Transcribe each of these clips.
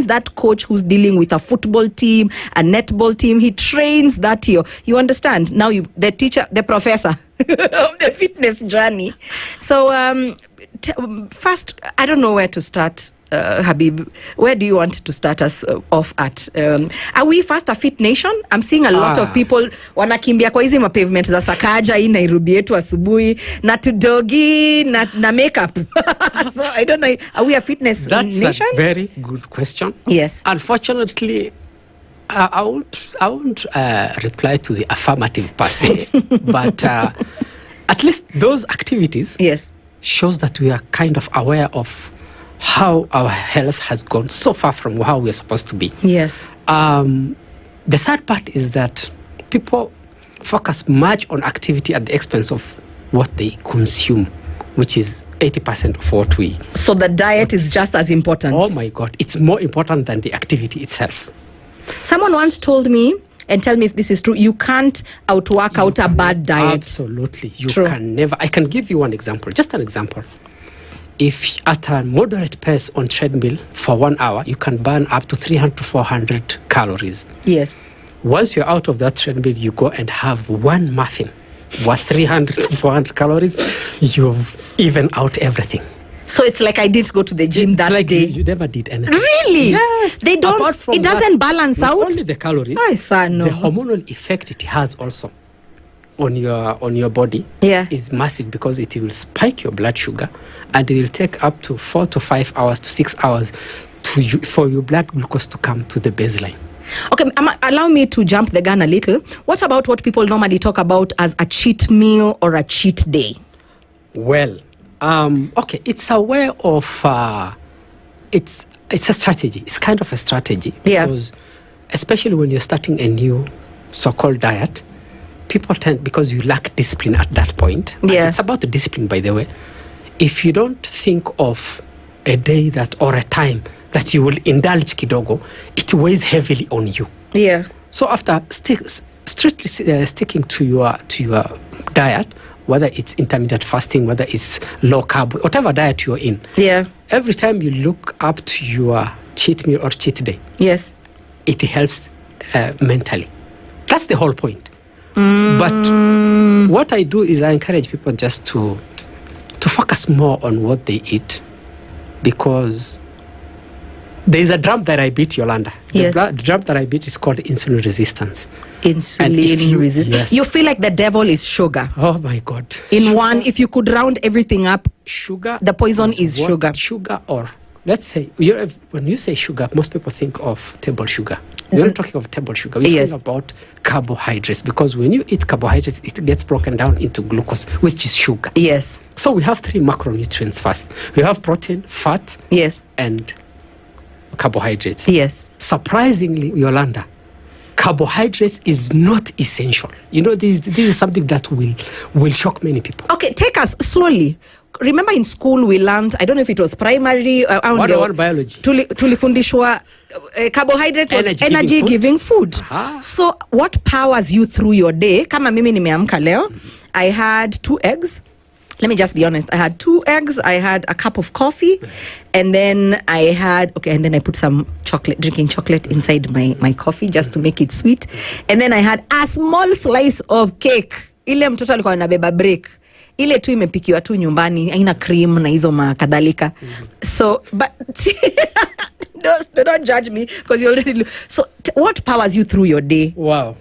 trains that coach who's dealing with a football team, a netball team. He trains that you understand. Now the teacher, the professor of the fitness journey. So first, I don't know where to start. Habib, where do you want to start us off at? Are we first a fit nation? I'm seeing a lot of people wanakimbia kwa hizi mapavement za Sakaja hii Nairobi yetu asubuhi na tudogi na makeup. So I don't know, are we a fitness nation? That's a very good question. Yes. Unfortunately, I won't reply to the affirmative per se, but at least those activities shows that we are kind of aware of how our health has gone so far from how we're supposed to be. Yes. The sad part is that people focus much on activity at the expense of what they consume, which is 80% of what we... So the diet is just as important. Oh my God, it's more important than the activity itself. Someone once told me, and tell me if this is true, you can't outwork out a bad diet. Absolutely. You can never. I can give you one example, just an example. If at a moderate pace on treadmill for 1 hour, you can burn up to 300 to 400 calories. Yes. Once you're out of that treadmill, you go and have one muffin worth 300 to 400 calories. You've even out everything. So it's like I did go to the gym that day. You never did anything. Really? Yes. They don't. It doesn't balance out. Only the calories. The hormonal effect it has also on your body is massive, because it will spike your blood sugar, and it will take up to 4 to 5 hours to 6 hours for your blood glucose to come to the baseline. Okay, allow me to jump the gun a little. What about what people normally talk about as a cheat meal or a cheat day? Well, okay, it's a way of it's a strategy. It's kind of a strategy, because especially when you're starting a new so-called diet, people tend, because you lack discipline at that point. It's about the discipline, by the way. If you don't think of a day or a time that you will indulge kidogo, it weighs heavily on you. Yeah. So after strictly sticking to your diet, whether it's intermittent fasting, whether it's low carb, whatever diet you're in, every time you look up to your cheat meal or cheat day, it helps mentally. That's the whole point. But what I do is I encourage people just to focus more on what they eat, because there is a drum that I beat, Yolanda. The drum that I beat is called insulin resistance. Insulin resistance. You feel like the devil is sugar. Oh my God. If you could round everything up, sugar. The poison is sugar. Sugar, or let's say, when you say sugar, most people think of table sugar. We're not talking of table sugar. We're talking about carbohydrates, because when you eat carbohydrates, it gets broken down into glucose, which is sugar. Yes. So we have 3 macronutrients first. We have protein, fat, and carbohydrates. Yes. Surprisingly, Yolanda, carbohydrates is not essential. You know, this is something that will shock many people. Okay, take us slowly. Remember in school we learned, I don't know if it was primary, 101 biology. Tulifundishwa carbohydrate was energy giving food. So what powers you through your day? Kama mimi nimeamka leo, I had 2 eggs. Let me just be honest. I had 2 eggs. I had a cup of coffee, and then I put some drinking chocolate inside my coffee just to make it sweet. And then I had a small slice of cake. Ile mtoto alikuwa anabeba break. Ile tu imepikiwa tu nyumbani, haina cream na hizo makadhalika. So, but don't judge me, because you already so what powers you through your day? Wow.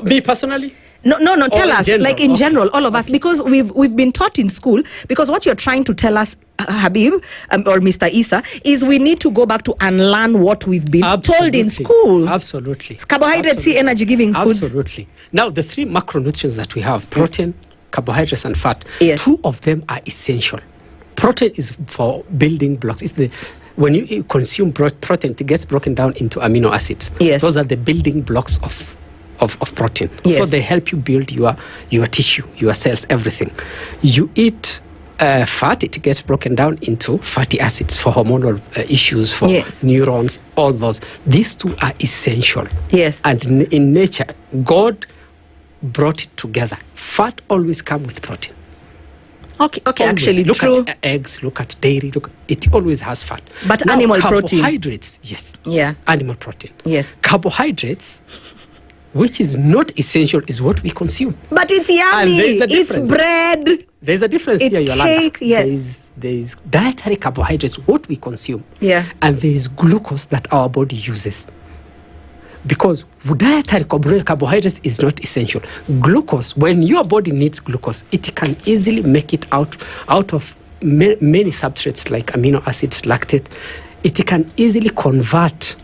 Me personally? No, tell us, like in general, all of us, because we've been taught in school, because what you're trying to tell us, Habib, or Mr. Issa, is we need to go back to unlearn what we've been told in school. Absolutely. Carbohydrates, energy-giving foods. Absolutely. Now, the 3 macronutrients that we have, protein, carbohydrates, and fat, 2 of them are essential. Protein is for building blocks. When you consume protein, it gets broken down into amino acids. Those are the building blocks of protein. So they help you build your tissue, your cells, everything. You eat fat, it gets broken down into fatty acids for hormonal issues, for neurons, all those. These 2 are essential. And in nature, God brought it together. Fat always comes with protein. Okay, always. actually, look true. at eggs, look at dairy, it always has fat. But now, animal protein. Carbohydrates, yes. Yeah. Animal protein. Yes. Carbohydrates, which is not essential, is what we consume. But it's yummy. It's bread. There's a difference it's here, Yolanda. Cake, yes. There's dietary carbohydrates, what we consume. Yeah. And there's glucose that our body uses. Because dietary carbohydrates is not essential. Glucose, when your body needs glucose, it can easily make it out of many substrates like amino acids, lactate. It can easily convert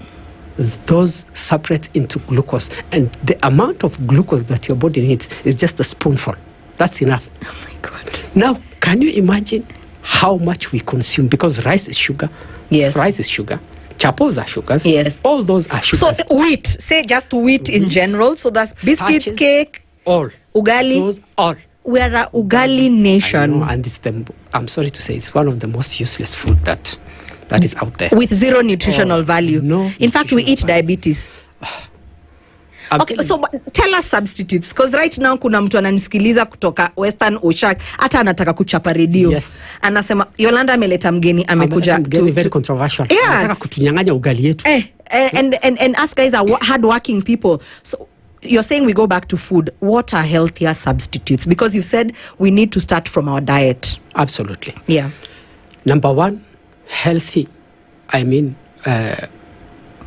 those substrates into glucose. And the amount of glucose that your body needs is just a spoonful. That's enough. Oh my God. Now, can you imagine how much we consume? Because rice is sugar. Yes. Rice is sugar. Chapos are sugars. Yes. All those are sugars. So wheat, say just wheat in general. So that's biscuits, Starches, cake, all. ugali. Those all. We are a ugali nation. I know, and I'm sorry to say, it's one of the most useless food that is out there. With zero nutritional value. No. In fact, we eat diabetes. Okay, so tell us substitutes, because right now kuna mtu ananisikiliza kutoka Western Oshak, hata anataka kuchapa radio. Yes. Anasema Yolanda ameleta mgeni, amekuja very controversial. Yeah. Anataka kutunyang'anya ugali yetu. And us guys are hardworking people. So you're saying we go back to food. What are healthier substitutes? Because you said we need to start from our diet. Absolutely. Yeah. Number one, healthy.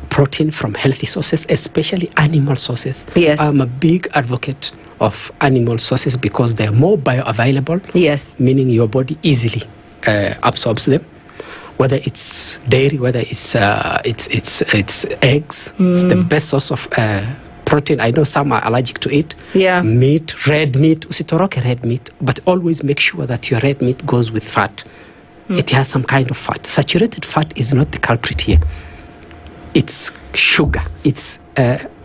Protein from healthy sources, especially animal sources. Yes. I'm a big advocate of animal sources because they're more bioavailable. Yes. Meaning your body easily absorbs them. Whether it's dairy, whether it's eggs, it's the best source of protein. I know some are allergic to it. Yeah. Meat, red meat, usitoroke red meat, but always make sure that your red meat goes with fat. It has some kind of fat. Saturated fat is not the culprit here. It's sugar. It's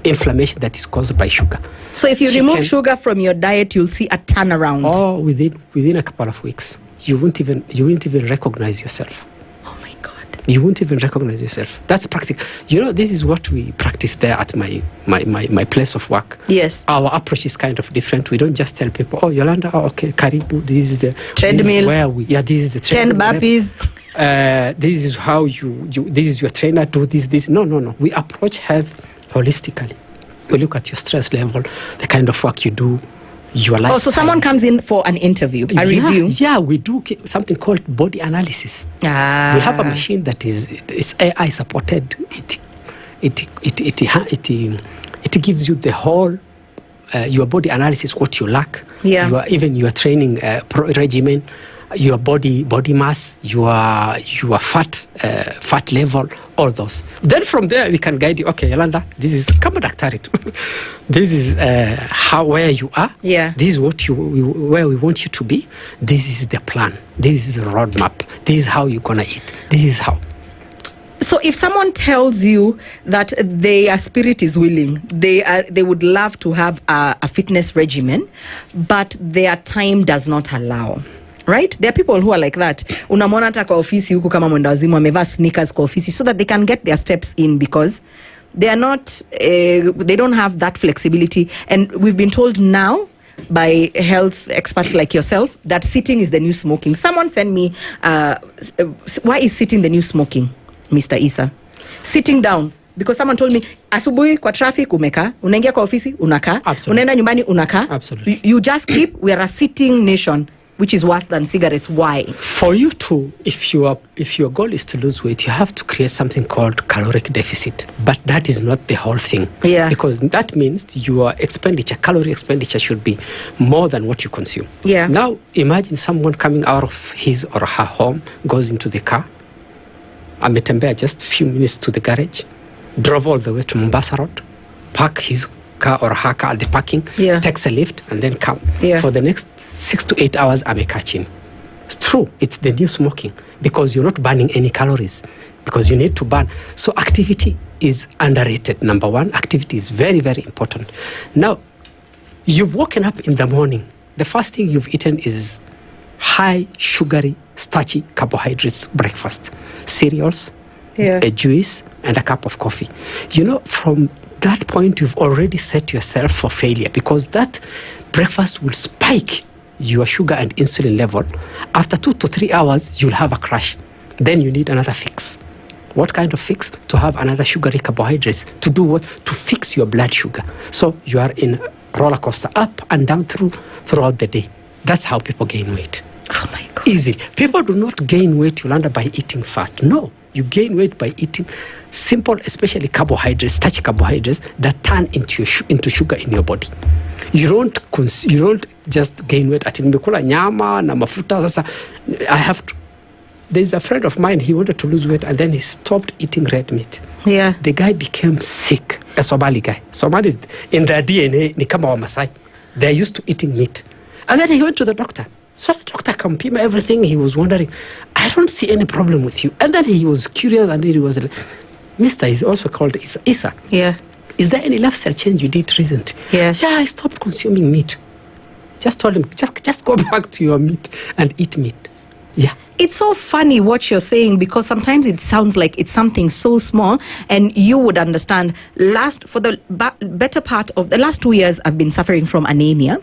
inflammation that is caused by sugar. So if you remove sugar from your diet, you'll see a turnaround. Oh, within a couple of weeks, you won't even recognize yourself. Oh my God. You won't even recognize yourself. That's practical. This is what we practice there at my place of work. Yes. Our approach is kind of different. We don't just tell people, oh, Yolanda, okay, Karibu, this is the treadmill. This is the treadmill. 10 burpees. This is how this is your trainer, do this. No. We approach health holistically. We look at your stress level, the kind of work you do, your lifestyle. Oh, so someone comes in for an interview, a review? Yeah, we do something called body analysis. We have a machine that is AI supported. It gives you the whole your body analysis, what you lack. Yeah. Your training regimen. Your body mass, your fat level, all those. Then from there we can guide you. Okay, Yolanda, this is kama daktari tu. This is where you are. Yeah. This is where we want you to be. This is the plan. This is the roadmap. This is how you're gonna eat. This is how. So if someone tells you that their spirit is willing, they would love to have a fitness regimen, but their time does not allow. Right? There are people who are like that. Unamwona hata kwa ofisi huku kama mwenda wazimu amevaa sneakers kwa ofisi so that they can get their steps in because they are not they don't have that flexibility. And we've been told now by health experts like yourself that sitting is the new smoking. Someone sent me why is sitting the new smoking, Mr. Issa? Sitting down. Because someone told me asubuhi kwa traffic umeka, unaingia kwa ofisi unaka, unaenda nyumbani unaka. Absolutely. You just keep, we are a sitting nation, which is worse than cigarettes. Why? For you to, if your goal is to lose weight, you have to create something called caloric deficit. But that is not the whole thing. Yeah. Because that means your calorie expenditure should be more than what you consume. Yeah. Now, imagine someone coming out of his or her home, goes into the car, ametembea just a few minutes to the garage, drove all the way to Mombasa Road, park his car or her car at the parking, takes a lift, and then come. Yeah. For the next 6 to 8 hours, I'm catching. It's true. It's the new smoking because you're not burning any calories because you need to burn. So activity is underrated. Number one, activity is very, very important. Now, you've woken up in the morning. The first thing you've eaten is high sugary, starchy carbohydrates breakfast. Cereals, a juice, and a cup of coffee. From that point, you've already set yourself for failure because that breakfast will spike your sugar and insulin level, after 2 to 3 hours, you'll have a crash. Then you need another fix. What kind of fix? To have another sugary carbohydrates. To do what? To fix your blood sugar. So you are in a roller coaster, up and down throughout the day. That's how people gain weight. Oh my God. Easily. People do not gain weight, Yolanda, by eating fat. No. You gain weight by eating simple, especially carbohydrates, starchy carbohydrates that turn into sugar in your body. You don't just gain weight at nimekula nyama na mafuta. Sasa I have to. There's a friend of mine, he wanted to lose weight and then he stopped eating red meat. Yeah. The guy became sick. A Somali guy. Somalis in their DNA ni kama wa Masai. They're used to eating meat. And then he went to the doctor. So the doctor compared everything. He was wondering, I don't see any problem with you. And then he was curious and he was like, Mister is also called Isa. Yeah. Is there any lifestyle change you did recently? Yeah. Yeah, I stopped consuming meat. Just told him, just go back to your meat and eat meat. Yeah. It's so funny what you're saying because sometimes it sounds like it's something so small and you would understand. For the better part of the last 2 years, I've been suffering from anemia.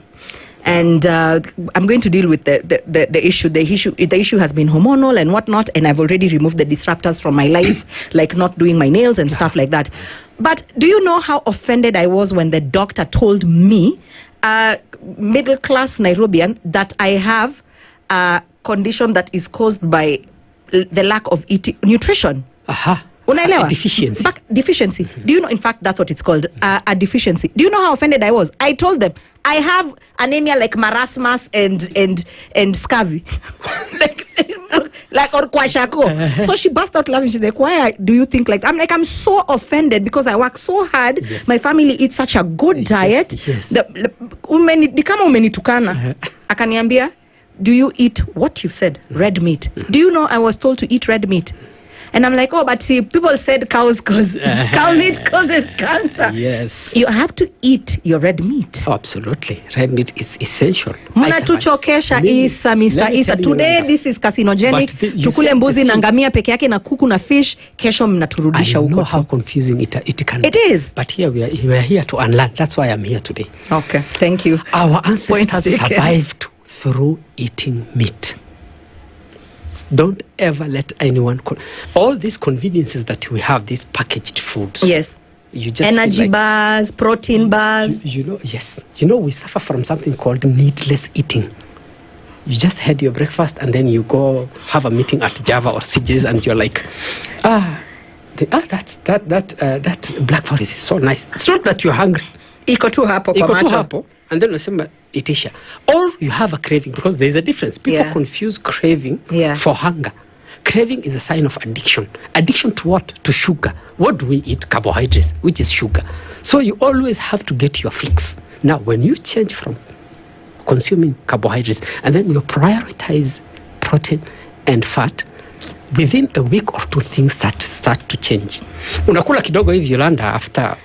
And I'm going to deal with the issue. The issue has been hormonal and whatnot, and I've already removed the disruptors from my life, like not doing my nails and stuff like that. But do you know how offended I was when the doctor told me, middle-class Nairobian, that I have a condition that is caused by the lack of nutrition? Aha. Unaelewa? Deficiency. Deficiency. Do you know, in fact, that's what it's called, a deficiency. Do you know how offended I was? I told them, I have anemia like marasmus and scurvy. like or kwashako. So she burst out laughing. She's like, why do you think like, I'm so offended because I work so hard. Yes. My family eats such a good diet. Yes. Kama umenitukana. Akaniambia, do you eat what you said? Red meat. Do you know I was told to eat red meat? And I'm like, oh, but see, people said cow meat causes cancer. Yes. You have to eat your red meat. Oh, absolutely. Red meat is essential. Mnatuchokesha Isa, Mr. Isa. Today, this is carcinogenic. Tukule mbuzi na ngamia peke yake na kuku na fish. Kesho mnaturudisha huko. I know how confusing it can be. It is. But here we are here to unlearn. That's why I'm here today. Okay, thank you. Our ancestors survived through eating meat. Don't ever let anyone... all these conveniences that we have, these packaged foods. Yes. You just energy bars, protein bars. Yes. We suffer from something called needless eating. You just had your breakfast and then you go have a meeting at Java or CJ's and you're like, that black forest is so nice. It's not that you're hungry. Iko tu hapo. And then unasema itisha. Or you have a craving, because there's a difference. People confuse craving for hunger. Craving is a sign of addiction. Addiction to what? To sugar. What do we eat? Carbohydrates, which is sugar. So you always have to get your fix. Now, when you change from consuming carbohydrates and then you prioritize protein and fat, within a week or two things start to change. Unakula kidogo hivi, Yolanda, after...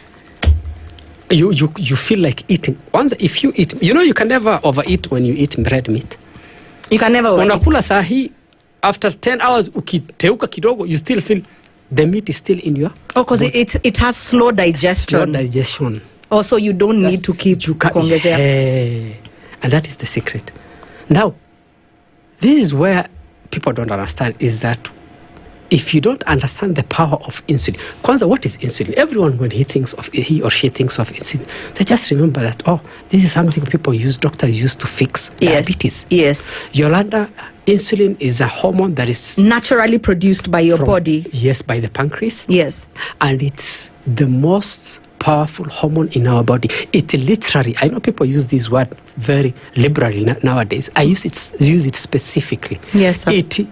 You feel like eating. Once if you eat, you can never overeat when you eat red meat. You can never overeat. Unakula sahi, after 10 hours ukiteuka kidogo, you still feel the meat is still in your... Oh, because it has slow digestion. Slow digestion. Also, you don't need to keep kuongezea. And that is the secret. Now, this is where people don't understand, is that if you don't understand the power of insulin. Kwanza, what is insulin? Everyone, when he or she thinks of insulin, they just remember that, this is something doctors use to fix diabetes. Yes. Yolanda, insulin is a hormone that is naturally produced by your body. Yes, by the pancreas. Yes. And it's the most powerful hormone in our body. It literally, I know people use this word very liberally nowadays. I use it specifically. Yes, sir. It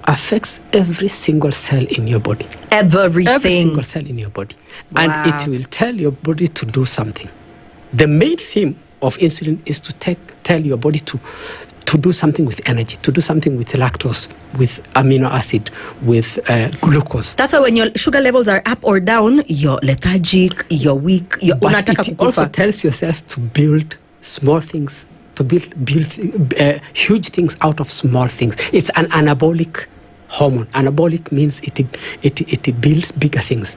affects every single cell in your body. Everything. Every single cell in your body. Wow. And it will tell your body to do something. The main theme of insulin is to tell your body to do something with energy, to do something with lactose, with amino acid, with glucose. That's why when your sugar levels are up or down, you're lethargic, you're weak, but it also tells your cells to build small things, to build huge things out of small things. It's an anabolic hormone. Anabolic means it builds bigger things.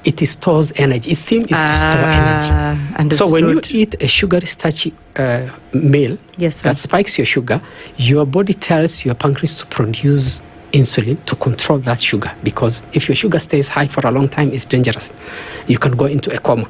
it stores energy. Its theme is to store energy. Understood. So when you eat a sugary, starchy meal that spikes your sugar, your body tells your pancreas to produce insulin to control that sugar, because if your sugar stays high for a long time, it's dangerous. You can go into a coma.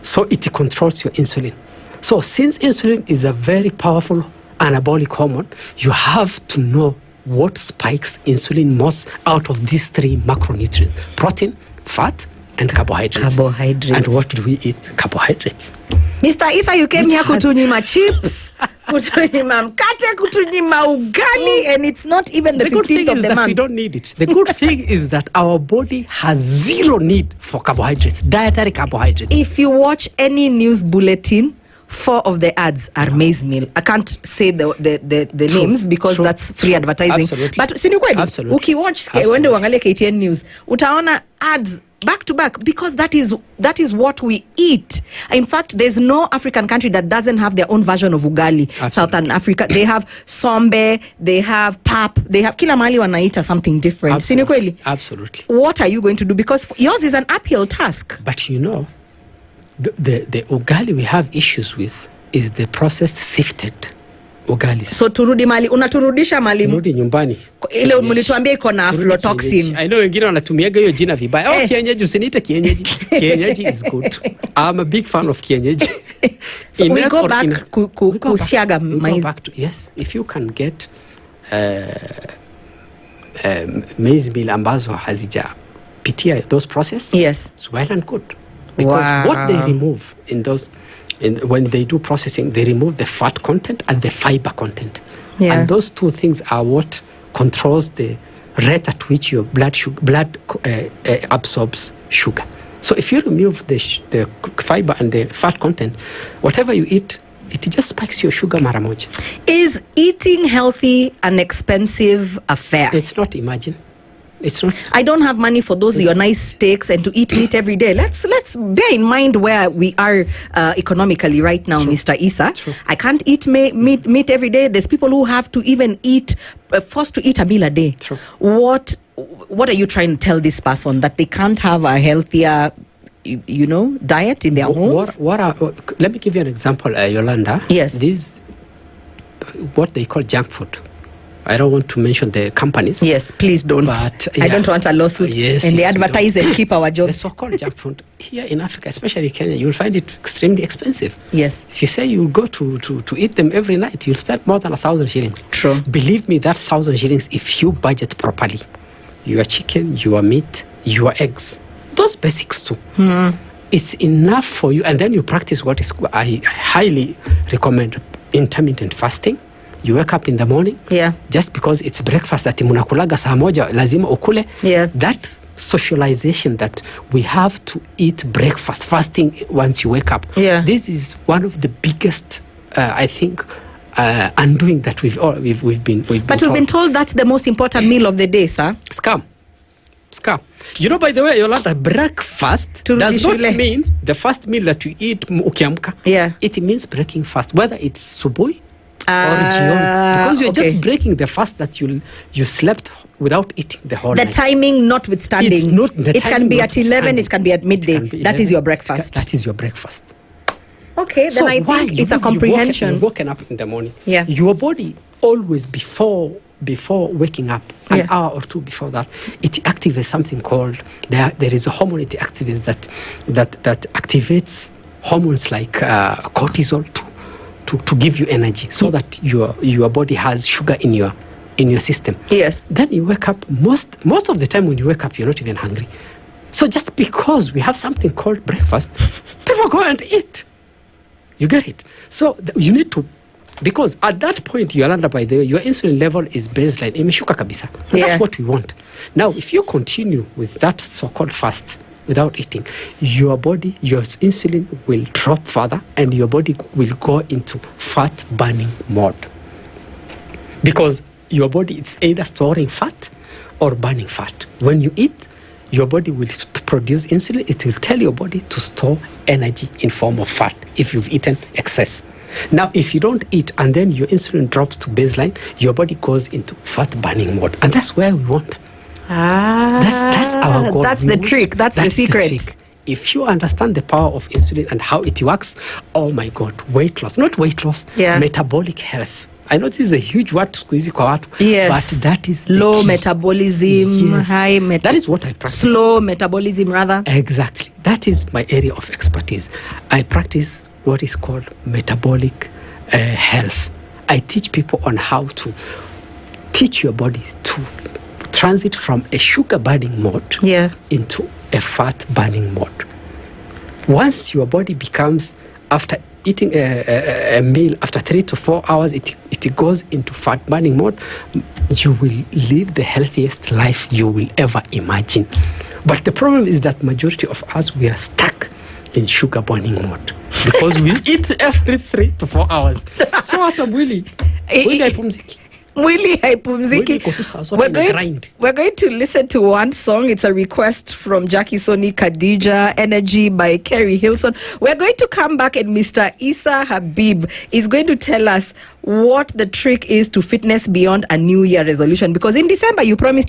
So it controls your insulin. So since insulin is a very powerful anabolic hormone, you have to know what spikes insulin most out of these three macronutrients: protein, fat, and carbohydrates. And what do we eat? Carbohydrates. Mr. Issa, you came here kutunyima chips, kutunyima mkate, kutunyima ugali, and it's not even the 15th of the month. We don't need it. The good thing is that our body has zero need for carbohydrates, dietary carbohydrates. If you watch any news bulletin, 4 of the ads are maize meal. I can't say the names because that's free advertising. Absolutely. But sinikweli, ukiwatch wende uangalie KTN news, utaona ads back to back, because that is what we eat. In fact, there's no African country that doesn't have their own version of ugali. Absolutely. Southern Africa, they have sombe, they have pap, they have kila mahali wanaita something different. Absolutely. Absolutely. What are you going to do? Because yours is an uphill task. But you know, the ugali we have issues with is the processed sifted ugali. So turudi mali, unaturudisha mali. Turudi nyumbani. Ile mulituambia iko na aflatoxin. I know wengine wanatumiaga hiyo jina vibaya. Kienyeji, usiniite kienyeji. Kienyeji is good. I'm a big fan of kienyeji. So we go back kusiaga maize. Yes, if you can get maize meal ambazo hazijapitia those process, yes, it's well and good. Because what they remove when they do processing, they remove the fat content and the fiber content. And those two things are what controls the rate at which your blood absorbs sugar. So if you remove the fiber and the fat content, whatever you eat, it just spikes your sugar mara moja. Is eating healthy an expensive affair? It's not, imagine. It's not. I don't have money for those your nice steaks and to eat meat every day. Let's bear in mind where we are economically right now, True. Mr. Issa. True. I can't eat meat every day. There's people who have to even eat, forced to eat a meal a day. True. What are you trying to tell this person, that they can't have a healthier, diet in their homes? Let me give you an example, Yolanda. Yes. This, what they call junk food. I don't want to mention the companies. Yes, please don't. But, I don't want a lawsuit. And they advertise and keep our jobs. The so-called junk food here in Africa, especially Kenya, you'll find it extremely expensive. Yes. If you say you'll go to eat them every night, you'll spend more than 1,000 shillings. True. Believe me, that 1,000 shillings, if you budget properly, your chicken, your meat, your eggs, those basics too. It's enough for you. And then you practice what is, I highly recommend, intermittent fasting. You wake up in the morning, just because it's breakfast that munakulaga saa moja lazima ukule. That socialization that we have to eat breakfast fasting once you wake up. This is one of the biggest, I think, undoing that we've been But we've been told that's the most important meal of the day, sir. Scam. You know, by the way, Yolanda, breakfast does not mean the first meal that you eat ukiamka. It means breaking fast, whether it's subui or jioni, because you're just breaking the fast that you slept without eating the whole night. The timing notwithstanding. It's not the it can be at 11, it can be at midday. That is your breakfast. That is your breakfast. Okay, so then I think it's a comprehension. You've woken up in the morning. Your body always before waking up, an hour or two before that, it activates something called, there is a hormone it activates that activates hormones like cortisol to give you energy, so that your body has sugar in your system. Yes. Then you wake up, most of the time when you wake up, you're not even hungry. So just because we have something called breakfast, people go and eat. You get it? So you need to, because at that point, Yolanda, by the way, your insulin level is baseline. Imeshuka kabisa. That's what we want. Now, if you continue with that so-called fast without eating, your body, your insulin will drop further and your body will go into fat burning mode. Because your body is either storing fat or burning fat. When you eat, your body will produce insulin. It will tell your body to store energy in form of fat if you've eaten excess. Now, if you don't eat and then your insulin drops to baseline, your body goes into fat burning mode. And that's where we want. That's our goal. That's the trick. That's the secret. if you understand the power of insulin and how it works, oh my God, weight loss, not weight loss, metabolic health. I know this is a huge word, yes, but that is low metabolism, high that is what I practice. Slow metabolism, rather. Exactly. That is my area of expertise. I practice what is called metabolic health. I teach people on how to teach your body to transit from a sugar burning mode into a fat burning mode. Once your body becomes, after eating a meal, after 3 to 4 hours, it goes into fat burning mode, you will live the healthiest life you will ever imagine. But the problem is that majority of us, we are stuck in sugar burning mode because we eat every 3 to 4 hours. So what am Muli? We're going to listen to one song. It's a request from Jackie Soni Khadija, Energy by Kerry Hilson. We're going to come back and Mr. Issa Habib is going to tell us what the trick is to fitness beyond a New Year resolution. Because in December, you promised